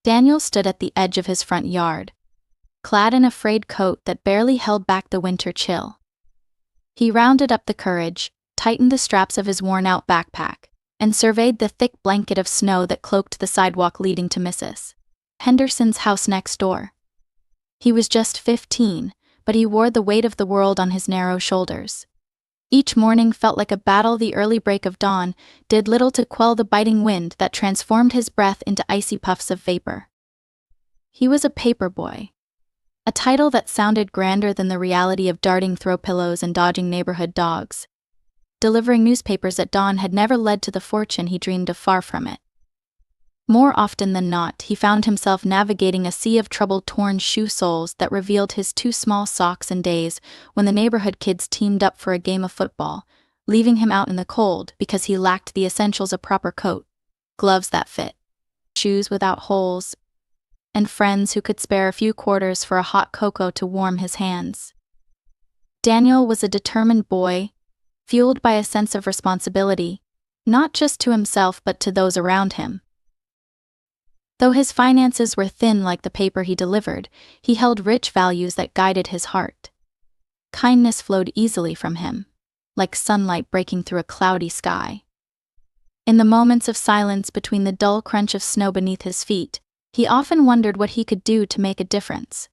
Daniel stood at the edge of his front yard, clad in a frayed coat that barely held back the winter chill. He rounded up the courage, tightened the straps of his worn-out backpack, and surveyed the thick blanket of snow that cloaked the sidewalk leading to Mrs. Henderson's house next door. He was just 15, but he wore the weight of the world on his narrow shoulders. Each morning felt like a battle. The early break of dawn did little to quell the biting wind that transformed his breath into icy puffs of vapor. He was a paperboy, a title that sounded grander than the reality of darting throw pillows and dodging neighborhood dogs. Delivering newspapers at dawn had never led to the fortune he dreamed of. Far from it. More often than not, he found himself navigating a sea of troubled torn shoe soles that revealed his too small socks and days when the neighborhood kids teamed up for a game of football, leaving him out in the cold because he lacked the essentials: a proper coat, gloves that fit, shoes without holes, and friends who could spare a few quarters for a hot cocoa to warm his hands. Daniel was a determined boy, fueled by a sense of responsibility, not just to himself but to those around him. Though his finances were thin like the paper he delivered, he held rich values that guided his heart. Kindness flowed easily from him, like sunlight breaking through a cloudy sky. In the moments of silence between the dull crunch of snow beneath his feet, he often wondered what he could do to make a difference.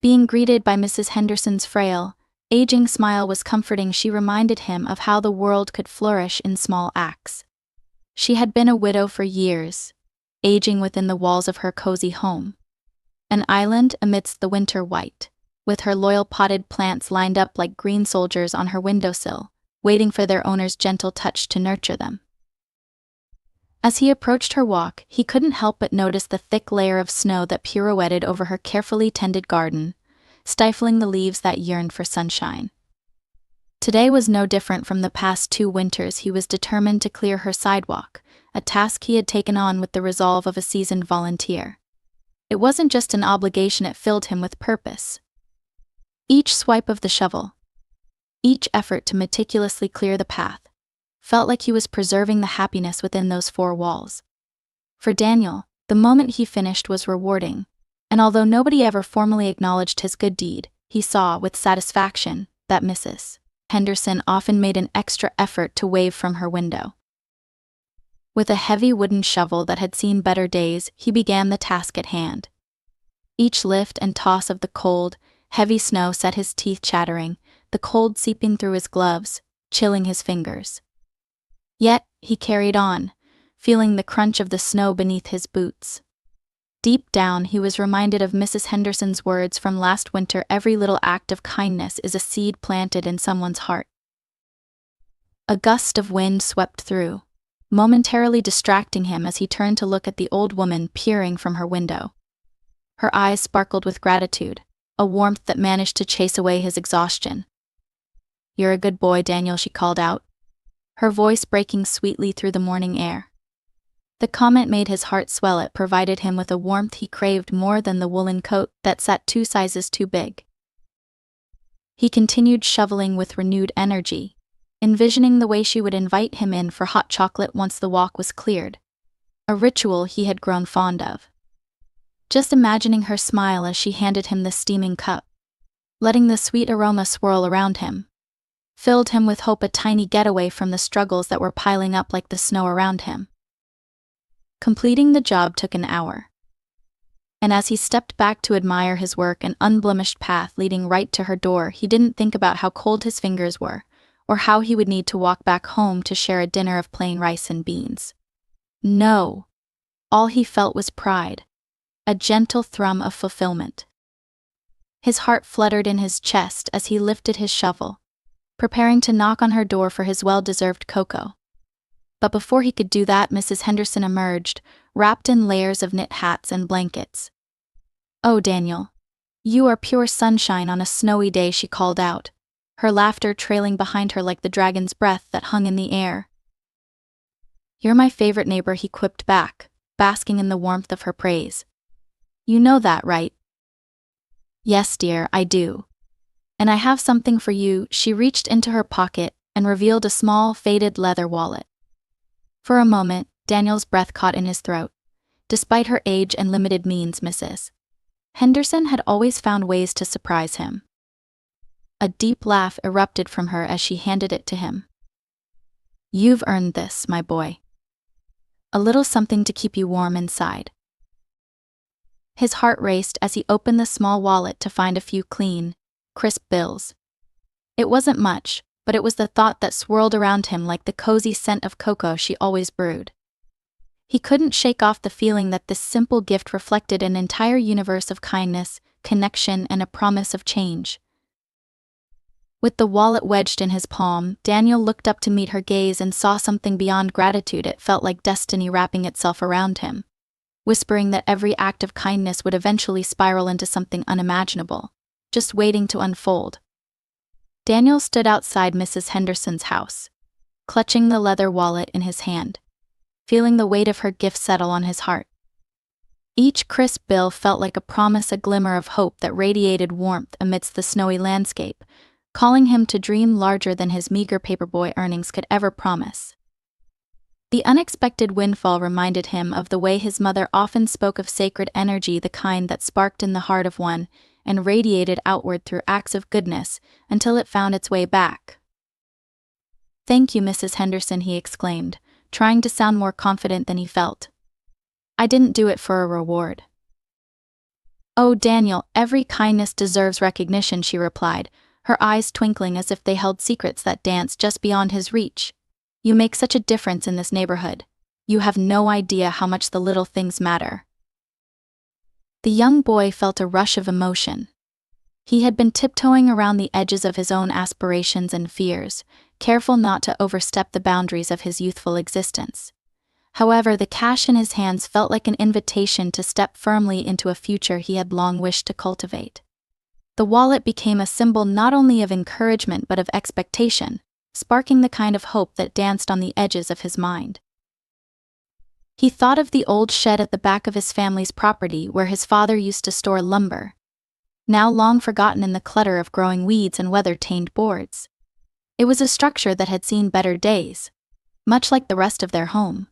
Being greeted by Mrs. Henderson's frail, aging smile was comforting. She reminded him of how the world could flourish in small acts. She had been a widow for years, aging within the walls of her cozy home. An island amidst the winter white, with her loyal potted plants lined up like green soldiers on her windowsill, waiting for their owner's gentle touch to nurture them. As he approached her walk, he couldn't help but notice the thick layer of snow that pirouetted over her carefully tended garden, stifling the leaves that yearned for sunshine. Today was no different from the past 2 winters. He was determined to clear her sidewalk, a task he had taken on with the resolve of a seasoned volunteer. It wasn't just an obligation, it filled him with purpose. Each swipe of the shovel, each effort to meticulously clear the path, felt like he was preserving the happiness within those 4 walls. For Daniel, the moment he finished was rewarding, and although nobody ever formally acknowledged his good deed, he saw with satisfaction that Mrs. Henderson often made an extra effort to wave from her window. With a heavy wooden shovel that had seen better days, he began the task at hand. Each lift and toss of the cold, heavy snow set his teeth chattering, the cold seeping through his gloves, chilling his fingers. Yet, he carried on, feeling the crunch of the snow beneath his boots. Deep down, he was reminded of Mrs. Henderson's words from last winter: every little act of kindness is a seed planted in someone's heart. A gust of wind swept through, momentarily distracting him as he turned to look at the old woman peering from her window. Her eyes sparkled with gratitude, a warmth that managed to chase away his exhaustion. "You're a good boy, Daniel," she called out, her voice breaking sweetly through the morning air. The comment made his heart swell. It provided him with a warmth he craved more than the woolen coat that sat 2 sizes too big. He continued shoveling with renewed energy, envisioning the way she would invite him in for hot chocolate once the walk was cleared, a ritual he had grown fond of. Just imagining her smile as she handed him the steaming cup, letting the sweet aroma swirl around him, filled him with hope, a tiny getaway from the struggles that were piling up like the snow around him. Completing the job took an hour, and as he stepped back to admire his work, an unblemished path leading right to her door, he didn't think about how cold his fingers were, or how he would need to walk back home to share a dinner of plain rice and beans. No. All he felt was pride, a gentle thrum of fulfillment. His heart fluttered in his chest as he lifted his shovel, preparing to knock on her door for his well-deserved cocoa. But before he could do that, Mrs. Henderson emerged, wrapped in layers of knit hats and blankets. "Oh, Daniel, you are pure sunshine on a snowy day," she called out, her laughter trailing behind her like the dragon's breath that hung in the air. "You're my favorite neighbor," he quipped back, basking in the warmth of her praise. "You know that, right?" "Yes, dear, I do. And I have something for you." She reached into her pocket and revealed a small, faded leather wallet. For a moment, Daniel's breath caught in his throat. Despite her age and limited means, Mrs. Henderson had always found ways to surprise him. A deep laugh erupted from her as she handed it to him. "You've earned this, my boy. A little something to keep you warm inside." His heart raced as he opened the small wallet to find a few clean, crisp bills. It wasn't much, but it was the thought that swirled around him like the cozy scent of cocoa she always brewed. He couldn't shake off the feeling that this simple gift reflected an entire universe of kindness, connection, and a promise of change. With the wallet wedged in his palm, Daniel looked up to meet her gaze and saw something beyond gratitude. It felt like destiny wrapping itself around him, whispering that every act of kindness would eventually spiral into something unimaginable, just waiting to unfold. Daniel stood outside Mrs. Henderson's house, clutching the leather wallet in his hand, feeling the weight of her gift settle on his heart. Each crisp bill felt like a promise, a glimmer of hope that radiated warmth amidst the snowy landscape, calling him to dream larger than his meager paperboy earnings could ever promise. The unexpected windfall reminded him of the way his mother often spoke of sacred energy, the kind that sparked in the heart of one and radiated outward through acts of goodness until it found its way back. "Thank you, Mrs. Henderson," he exclaimed, trying to sound more confident than he felt. "I didn't do it for a reward." "Oh, Daniel, every kindness deserves recognition," she replied, her eyes twinkling as if they held secrets that danced just beyond his reach. "You make such a difference in this neighborhood. You have no idea how much the little things matter." The young boy felt a rush of emotion. He had been tiptoeing around the edges of his own aspirations and fears, careful not to overstep the boundaries of his youthful existence. However, the cash in his hands felt like an invitation to step firmly into a future he had long wished to cultivate. The wallet became a symbol not only of encouragement but of expectation, sparking the kind of hope that danced on the edges of his mind. He thought of the old shed at the back of his family's property where his father used to store lumber, now long forgotten in the clutter of growing weeds and weather-stained boards. It was a structure that had seen better days, much like the rest of their home.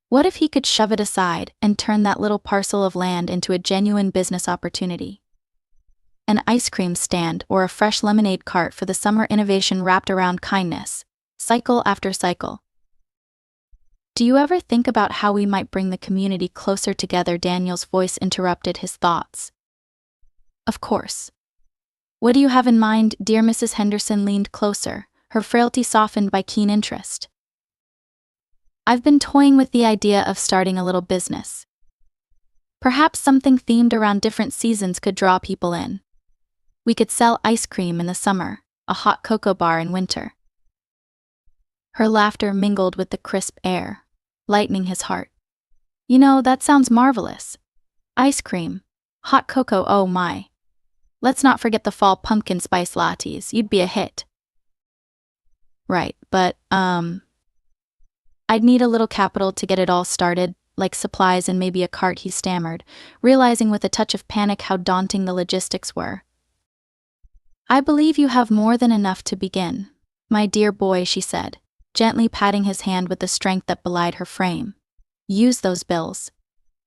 What if he could shove it aside and turn that little parcel of land into a genuine business opportunity? An ice cream stand or a fresh lemonade cart for the summer, innovation wrapped around kindness, cycle after cycle. "Do you ever think about how we might bring the community closer together?" Daniel's voice interrupted his thoughts. "Of course. What do you have in mind, dear?" Mrs. Henderson leaned closer, her frailty softened by keen interest. "I've been toying with the idea of starting a little business. Perhaps something themed around different seasons could draw people in. We could sell ice cream in the summer, a hot cocoa bar in winter." Her laughter mingled with the crisp air, lightening his heart. "You know, that sounds marvelous. Ice cream, hot cocoa, oh my. Let's not forget the fall pumpkin spice lattes. You'd be a hit." "Right, but, I'd need a little capital to get it all started, like supplies and maybe a cart," he stammered, realizing with a touch of panic how daunting the logistics were. "I believe you have more than enough to begin, my dear boy," she said, gently patting his hand with the strength that belied her frame. "Use those bills.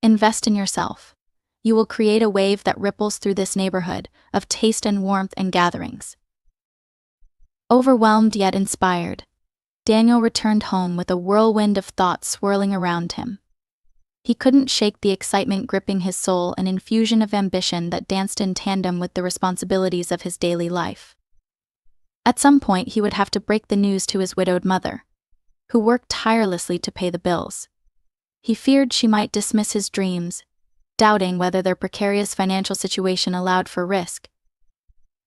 Invest in yourself. You will create a wave that ripples through this neighborhood, of taste and warmth and gatherings." Overwhelmed yet inspired, Daniel returned home with a whirlwind of thoughts swirling around him. He couldn't shake the excitement gripping his soul, an infusion of ambition that danced in tandem with the responsibilities of his daily life. At some point he would have to break the news to his widowed mother, who worked tirelessly to pay the bills. He feared she might dismiss his dreams, doubting whether their precarious financial situation allowed for risk.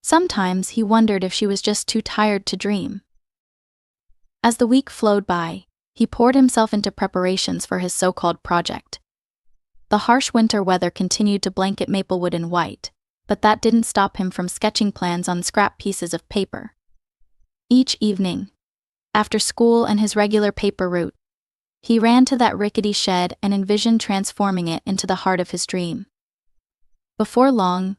Sometimes he wondered if she was just too tired to dream. As the week flowed by, he poured himself into preparations for his so-called project. The harsh winter weather continued to blanket Maplewood in white, but that didn't stop him from sketching plans on scrap pieces of paper. Each evening, after school and his regular paper route, he ran to that rickety shed and envisioned transforming it into the heart of his dream. Before long,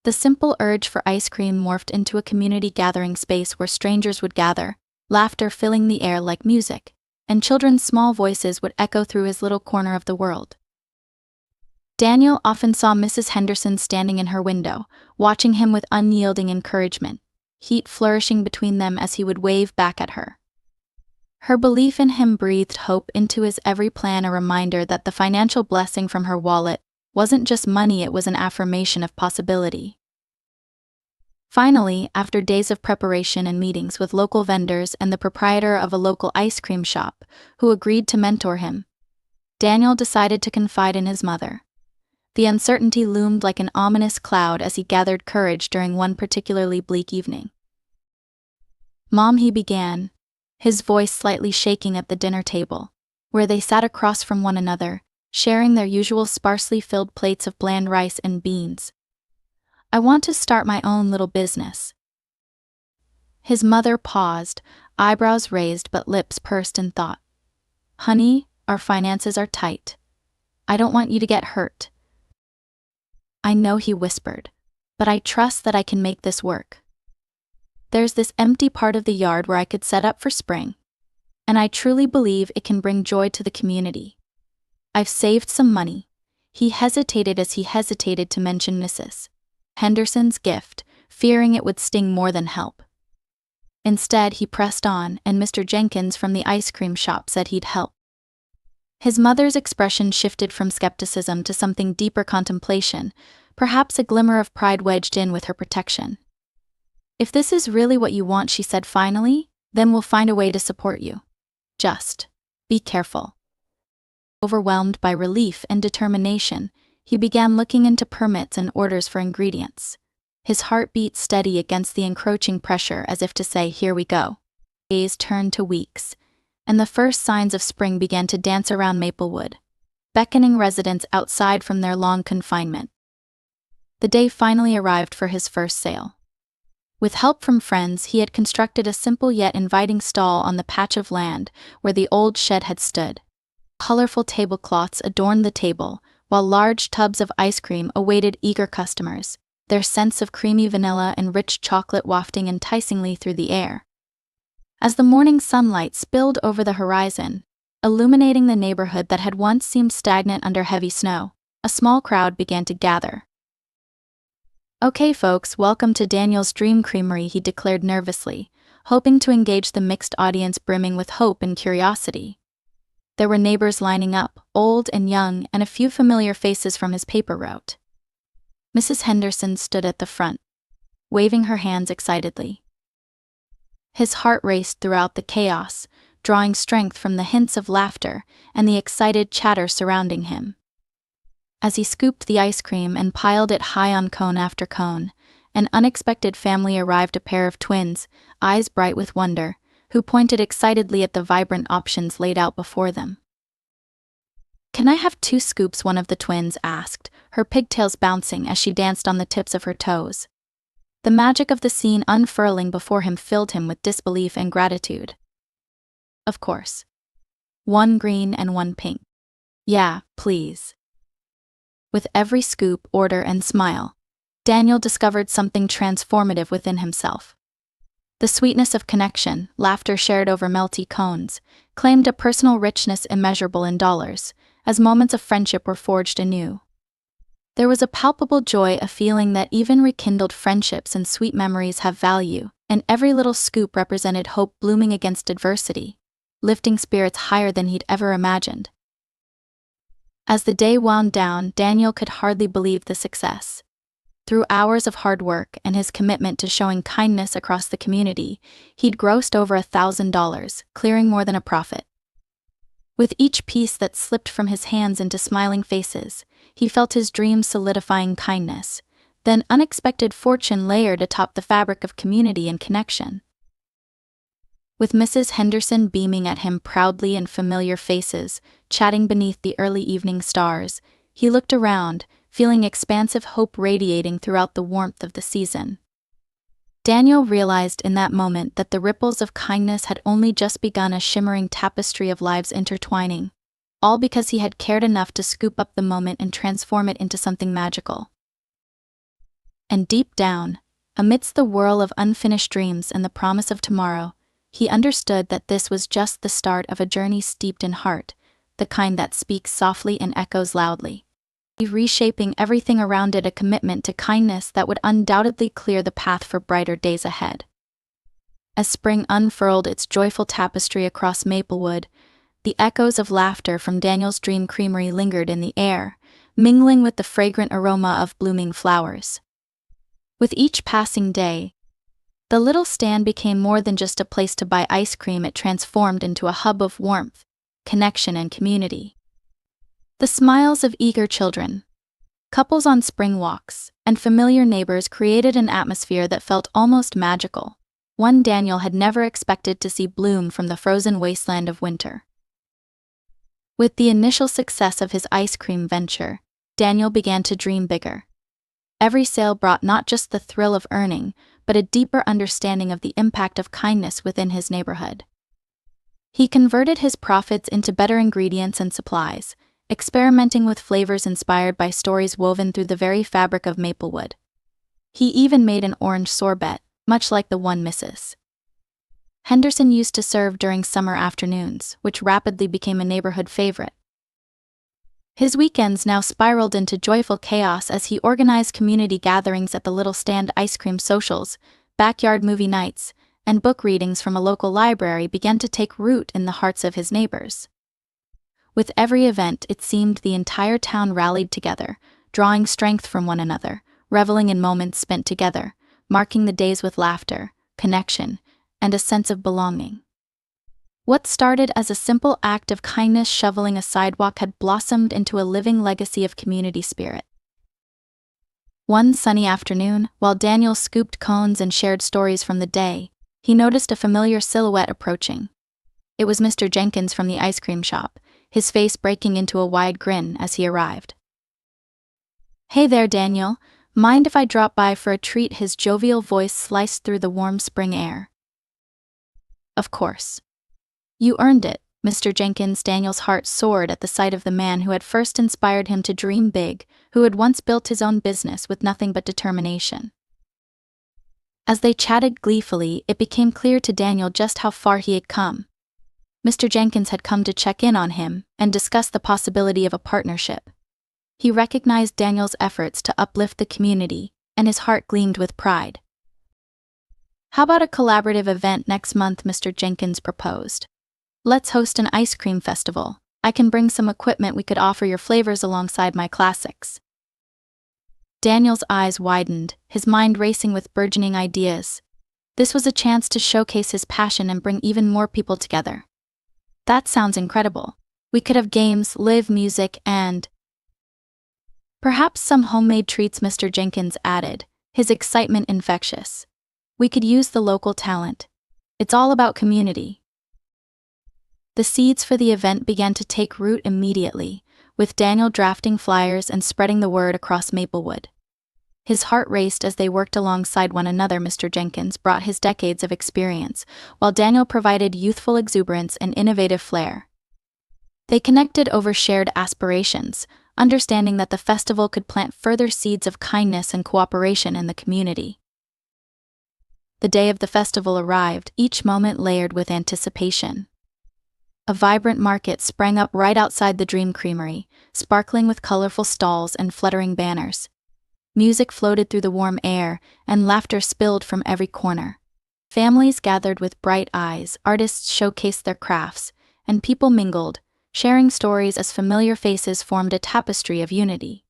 the simple urge for ice cream morphed into a community gathering space where strangers would gather, laughter filling the air like music, and children's small voices would echo through his little corner of the world. Daniel often saw Mrs. Henderson standing in her window, watching him with unyielding encouragement, heat flourishing between them as he would wave back at her. Her belief in him breathed hope into his every plan, a reminder that the financial blessing from her wallet wasn't just money, it was an affirmation of possibility. Finally, after days of preparation and meetings with local vendors and the proprietor of a local ice cream shop, who agreed to mentor him, Daniel decided to confide in his mother. The uncertainty loomed like an ominous cloud as he gathered courage during one particularly bleak evening. "Mom," he began, his voice slightly shaking at the dinner table, where they sat across from one another, sharing their usual sparsely filled plates of bland rice and beans. "I want to start my own little business." His mother paused, eyebrows raised but lips pursed in thought. "Honey, our finances are tight. I don't want you to get hurt." "I know," he whispered, "but I trust that I can make this work. There's this empty part of the yard where I could set up for spring, and I truly believe it can bring joy to the community. I've saved some money." He hesitated as he hesitated to mention Mrs. Henderson's gift, fearing it would sting more than help. Instead, he pressed on, "And Mr. Jenkins from the ice cream shop said he'd help." His mother's expression shifted from skepticism to something deeper, contemplation, perhaps a glimmer of pride wedged in with her protection. "If this is really what you want," she said finally, "then we'll find a way to support you. Just be careful." Overwhelmed by relief and determination, he began looking into permits and orders for ingredients. His heart beat steady against the encroaching pressure, as if to say, "Here we go." Days turned to weeks, and the first signs of spring began to dance around Maplewood, beckoning residents outside from their long confinement. The day finally arrived for his first sale. With help from friends, he had constructed a simple yet inviting stall on the patch of land where the old shed had stood. Colorful tablecloths adorned the table, while large tubs of ice cream awaited eager customers, their scents of creamy vanilla and rich chocolate wafting enticingly through the air. As the morning sunlight spilled over the horizon, illuminating the neighborhood that had once seemed stagnant under heavy snow, a small crowd began to gather. "Okay folks, welcome to Daniel's Dream Creamery," he declared nervously, hoping to engage the mixed audience brimming with hope and curiosity. There were neighbors lining up, old and young, and a few familiar faces from his paper route. Mrs. Henderson stood at the front, waving her hands excitedly. His heart raced throughout the chaos, drawing strength from the hints of laughter and the excited chatter surrounding him. As he scooped the ice cream and piled it high on cone after cone, an unexpected family arrived, a pair of twins, eyes bright with wonder, who pointed excitedly at the vibrant options laid out before them. "Can I have 2 scoops?" one of the twins asked, her pigtails bouncing as she danced on the tips of her toes. The magic of the scene unfurling before him filled him with disbelief and gratitude. "Of course. 1 green and 1 pink." "Yeah, please." With every scoop, order, and smile, Daniel discovered something transformative within himself. The sweetness of connection, laughter shared over melty cones, claimed a personal richness immeasurable in dollars, as moments of friendship were forged anew. There was a palpable joy, a feeling that even rekindled friendships and sweet memories have value, and every little scoop represented hope blooming against adversity, lifting spirits higher than he'd ever imagined. As the day wound down, Daniel could hardly believe the success. Through hours of hard work and his commitment to showing kindness across the community, he'd grossed over $1,000, clearing more than a profit. With each piece that slipped from his hands into smiling faces, he felt his dreams solidifying kindness, then unexpected fortune layered atop the fabric of community and connection. With Mrs. Henderson beaming at him proudly and familiar faces, chatting beneath the early evening stars, he looked around, feeling expansive hope radiating throughout the warmth of the season. Daniel realized in that moment that the ripples of kindness had only just begun, a shimmering tapestry of lives intertwining, all because he had cared enough to scoop up the moment and transform it into something magical. And deep down, amidst the whirl of unfinished dreams and the promise of tomorrow, he understood that this was just the start of a journey steeped in heart, the kind that speaks softly and echoes loudly. reshaping everything around it, a commitment to kindness that would undoubtedly clear the path for brighter days ahead. As spring unfurled its joyful tapestry across Maplewood, the echoes of laughter from Daniel's Dream Creamery lingered in the air, mingling with the fragrant aroma of blooming flowers. With each passing day, the little stand became more than just a place to buy ice cream. It transformed into a hub of warmth, connection, and community. The smiles of eager children, couples on spring walks, and familiar neighbors created an atmosphere that felt almost magical, one Daniel had never expected to see bloom from the frozen wasteland of winter. With the initial success of his ice cream venture, Daniel began to dream bigger. Every sale brought not just the thrill of earning, but a deeper understanding of the impact of kindness within his neighborhood. He converted his profits into better ingredients and supplies, experimenting with flavors inspired by stories woven through the very fabric of Maplewood. He even made an orange sorbet, much like the one Mrs. Henderson used to serve during summer afternoons, which rapidly became a neighborhood favorite. His weekends now spiraled into joyful chaos as he organized community gatherings at the Little Stand, ice cream socials, backyard movie nights, and book readings from a local library began to take root in the hearts of his neighbors. With every event, it seemed the entire town rallied together, drawing strength from one another, reveling in moments spent together, marking the days with laughter, connection, and a sense of belonging. What started as a simple act of kindness, shoveling a sidewalk, had blossomed into a living legacy of community spirit. One sunny afternoon, while Daniel scooped cones and shared stories from the day, he noticed a familiar silhouette approaching. It was Mr. Jenkins from the ice cream shop, his face breaking into a wide grin as he arrived. "Hey there, Daniel. Mind if I drop by for a treat?" His jovial voice sliced through the warm spring air. "Of course. You earned it, Mr. Jenkins." Daniel's heart soared at the sight of the man who had first inspired him to dream big, who had once built his own business with nothing but determination. As they chatted gleefully, it became clear to Daniel just how far he had come. Mr. Jenkins had come to check in on him and discuss the possibility of a partnership. He recognized Daniel's efforts to uplift the community, and his heart gleamed with pride. "How about a collaborative event next month?" Mr. Jenkins proposed. "Let's host an ice cream festival. I can bring some equipment. We could offer your flavors alongside my classics." Daniel's eyes widened, his mind racing with burgeoning ideas. This was a chance to showcase his passion and bring even more people together. "That sounds incredible. We could have games, live music, and perhaps some homemade treats," Mr. Jenkins added, his excitement infectious. "We could use the local talent. It's all about community." The seeds for the event began to take root immediately, with Daniel drafting flyers and spreading the word across Maplewood. His heart raced as they worked alongside one another. Mr. Jenkins brought his decades of experience, while Daniel provided youthful exuberance and innovative flair. They connected over shared aspirations, understanding that the festival could plant further seeds of kindness and cooperation in the community. The day of the festival arrived, each moment layered with anticipation. A vibrant market sprang up right outside the Dream Creamery, sparkling with colorful stalls and fluttering banners. Music floated through the warm air, and laughter spilled from every corner. Families gathered with bright eyes, artists showcased their crafts, and people mingled, sharing stories as familiar faces formed a tapestry of unity.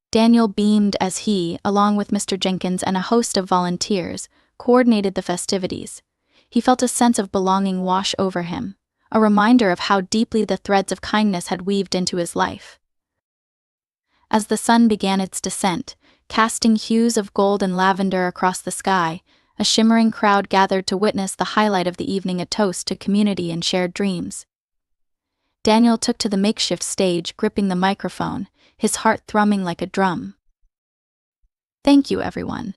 Daniel beamed as he, along with Mr. Jenkins and a host of volunteers, coordinated the festivities. He felt a sense of belonging wash over him, a reminder of how deeply the threads of kindness had weaved into his life. As the sun began its descent, casting hues of gold and lavender across the sky, a shimmering crowd gathered to witness the highlight of the evening, a toast to community and shared dreams. Daniel took to the makeshift stage, gripping the microphone, his heart thrumming like a drum. "Thank you, everyone.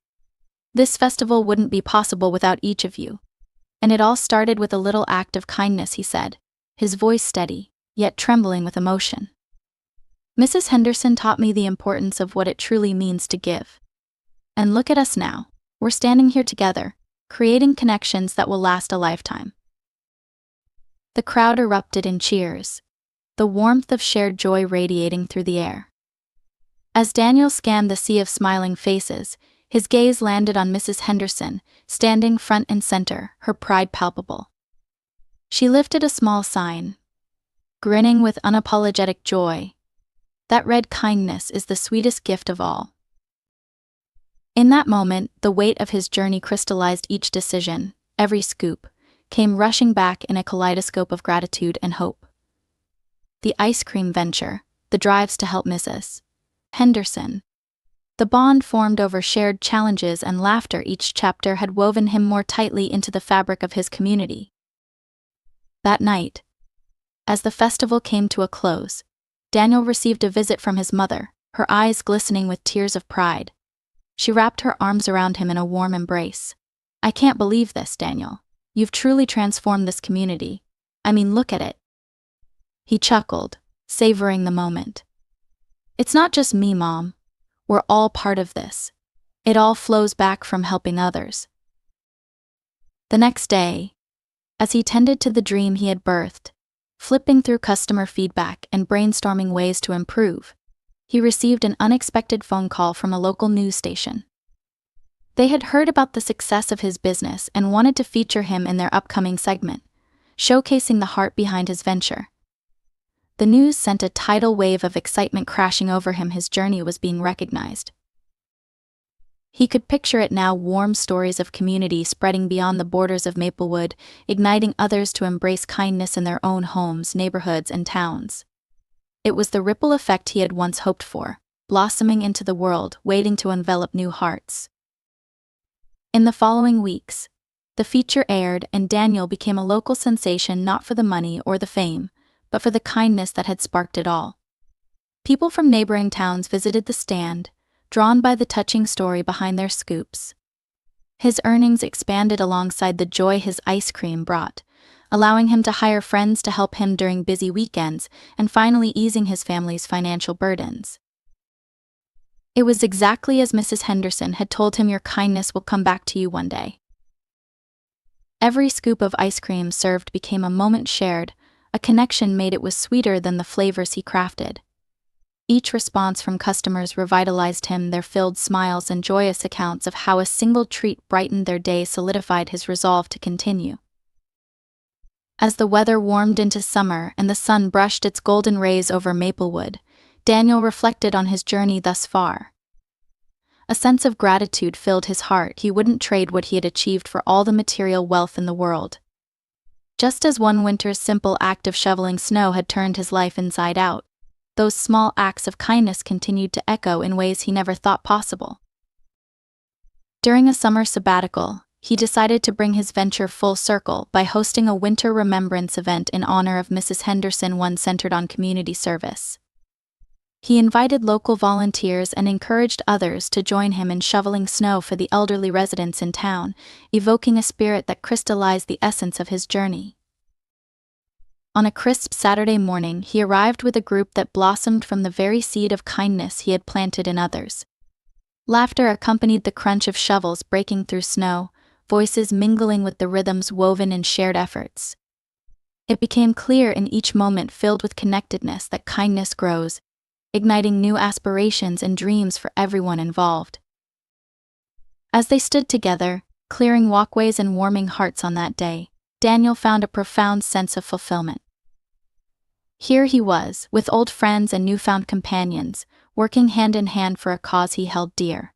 This festival wouldn't be possible without each of you. And it all started with a little act of kindness," he said, his voice steady, yet trembling with emotion. "Mrs. Henderson taught me the importance of what it truly means to give. And look at us now. We're standing here together, creating connections that will last a lifetime." The crowd erupted in cheers. the warmth of shared joy radiating through the air. As Daniel scanned the sea of smiling faces, his gaze landed on Mrs. Henderson, standing front and center, her pride palpable. She lifted a small sign, grinning with unapologetic joy, that read, "Kindness is the sweetest gift of all." In that moment, the weight of his journey crystallized. Each decision, every scoop, came rushing back in a kaleidoscope of gratitude and hope. The ice cream venture, the drives to help Mrs. Henderson. The bond formed over shared challenges and laughter. Each chapter had woven him more tightly into the fabric of his community. That night, as the festival came to a close, Daniel received a visit from his mother, her eyes glistening with tears of pride. She wrapped her arms around him in a warm embrace. "I can't believe this, Daniel. You've truly transformed this community. I mean, look at it." He chuckled, savoring the moment. "It's not just me, Mom. We're all part of this. It all flows back from helping others." The next day, as he tended to the dream he had birthed, flipping through customer feedback and brainstorming ways to improve, he received an unexpected phone call from a local news station. They had heard about the success of his business and wanted to feature him in their upcoming segment, showcasing the heart behind his venture. The news sent a tidal wave of excitement crashing over him. His journey was being recognized. He could picture it now, warm stories of community spreading beyond the borders of Maplewood, igniting others to embrace kindness in their own homes, neighborhoods, and towns. It was the ripple effect he had once hoped for, blossoming into the world, waiting to envelop new hearts. In the following weeks, the feature aired and Daniel became a local sensation, not for the money or the fame, but for the kindness that had sparked it all. People from neighboring towns visited the stand, drawn by the touching story behind their scoops. His earnings expanded alongside the joy his ice cream brought, allowing him to hire friends to help him during busy weekends and finally easing his family's financial burdens. It was exactly as Mrs. Henderson had told him, "Your kindness will come back to you one day." Every scoop of ice cream served became a moment shared, a connection made. It was sweeter than the flavors he crafted. Each response from customers revitalized him, their filled smiles and joyous accounts of how a single treat brightened their day solidified his resolve to continue. As the weather warmed into summer and the sun brushed its golden rays over Maplewood, Daniel reflected on his journey thus far. A sense of gratitude filled his heart. He wouldn't trade what he had achieved for all the material wealth in the world. Just as one winter's simple act of shoveling snow had turned his life inside out, those small acts of kindness continued to echo in ways he never thought possible. During a summer sabbatical, he decided to bring his venture full circle by hosting a winter remembrance event in honor of Mrs. Henderson, one centered on community service. He invited local volunteers and encouraged others to join him in shoveling snow for the elderly residents in town, evoking a spirit that crystallized the essence of his journey. On a crisp Saturday morning, he arrived with a group that blossomed from the very seed of kindness he had planted in others. Laughter accompanied the crunch of shovels breaking through snow, voices mingling with the rhythms woven in shared efforts. It became clear in each moment filled with connectedness that kindness grows, igniting new aspirations and dreams for everyone involved. As they stood together, clearing walkways and warming hearts on that day, Daniel found a profound sense of fulfillment. Here he was, with old friends and newfound companions, working hand in hand for a cause he held dear.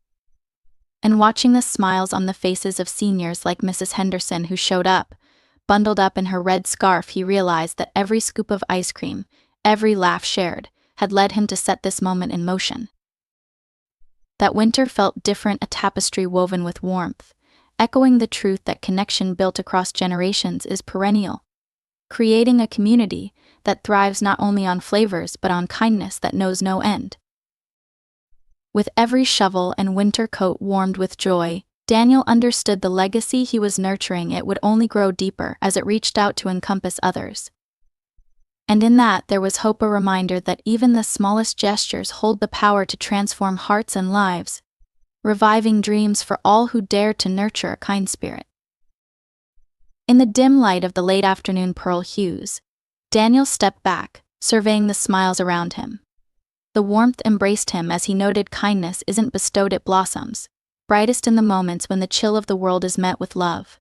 And watching the smiles on the faces of seniors like Mrs. Henderson, who showed up, bundled up in her red scarf, he realized that every scoop of ice cream, every laugh shared, had led him to set this moment in motion. That winter felt different, a tapestry woven with warmth, echoing the truth that connection built across generations is perennial, creating a community that thrives not only on flavors but on kindness that knows no end. With every shovel and winter coat warmed with joy, Daniel understood the legacy he was nurturing. It would only grow deeper as it reached out to encompass others. And in that there was hope, a reminder that even the smallest gestures hold the power to transform hearts and lives, reviving dreams for all who dare to nurture a kind spirit. In the dim light of the late afternoon pearl hues, Daniel stepped back, surveying the smiles around him. The warmth embraced him as he noted kindness isn't bestowed, it blossoms, brightest in the moments when the chill of the world is met with love.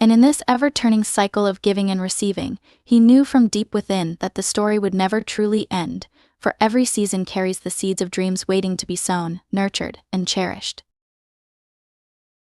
And in this ever-turning cycle of giving and receiving, he knew from deep within that the story would never truly end, for every season carries the seeds of dreams waiting to be sown, nurtured, and cherished.